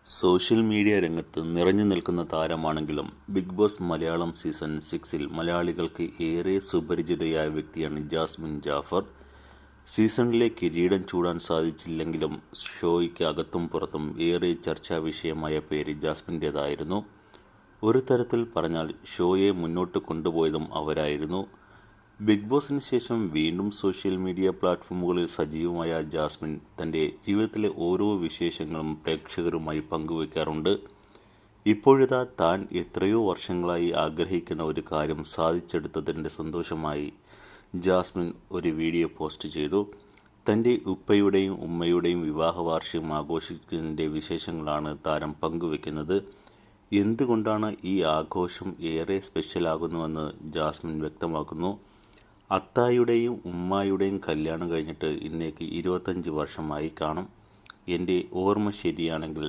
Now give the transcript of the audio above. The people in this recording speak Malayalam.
സോഷ്യൽ മീഡിയ രംഗത്ത് നിറഞ്ഞു നിൽക്കുന്ന താരമാണെങ്കിലും ബിഗ് ബോസ് മലയാളം സീസൺ 6-ൽ മലയാളികൾക്ക് ഏറെ സുപരിചിതയായ വ്യക്തിയാണ് ജാസ്മിൻ ജാഫർ. സീസണിലെ കിരീടം ചൂടാൻ സാധിച്ചില്ലെങ്കിലും ഷോയ്ക്ക് അകത്തും പുറത്തും ഏറെ ചർച്ചാ വിഷയമായ പേര് ജാസ്മിൻ്റേതായിരുന്നു. ഒരു തരത്തിൽ പറഞ്ഞാൽ ഷോയെ മുന്നോട്ട് കൊണ്ടുപോയതും അവരായിരുന്നു. ബിഗ് ബോസിന് ശേഷം വീണ്ടും സോഷ്യൽ മീഡിയ പ്ലാറ്റ്ഫോമുകളിൽ സജീവമായ ജാസ്മിൻ തൻ്റെ ജീവിതത്തിലെ ഓരോ വിശേഷങ്ങളും പ്രേക്ഷകരുമായി പങ്കുവയ്ക്കാറുണ്ട്. ഇപ്പോഴിതാ താൻ എത്രയോ വർഷങ്ങളായി ആഗ്രഹിക്കുന്ന ഒരു കാര്യം സാധിച്ചെടുത്തതിൻ്റെ സന്തോഷമായി ജാസ്മിൻ ഒരു വീഡിയോ പോസ്റ്റ് ചെയ്തു. തൻ്റെ ഉപ്പയുടെയും ഉമ്മയുടെയും വിവാഹ വാർഷികം ആഘോഷിക്കുന്നതിൻ്റെ വിശേഷങ്ങളാണ് താരം പങ്കുവയ്ക്കുന്നത്. എന്തുകൊണ്ടാണ് ഈ ആഘോഷം ഏറെ സ്പെഷ്യലാകുന്നുവെന്ന് ജാസ്മിൻ വ്യക്തമാക്കുന്നു. അത്തായുടെയും ഉമ്മായുടെയും കല്യാണം കഴിഞ്ഞിട്ട് ഇന്നേക്ക് 25 വർഷമായി കാണും. എൻ്റെ ഓർമ്മ ശരിയാണെങ്കിൽ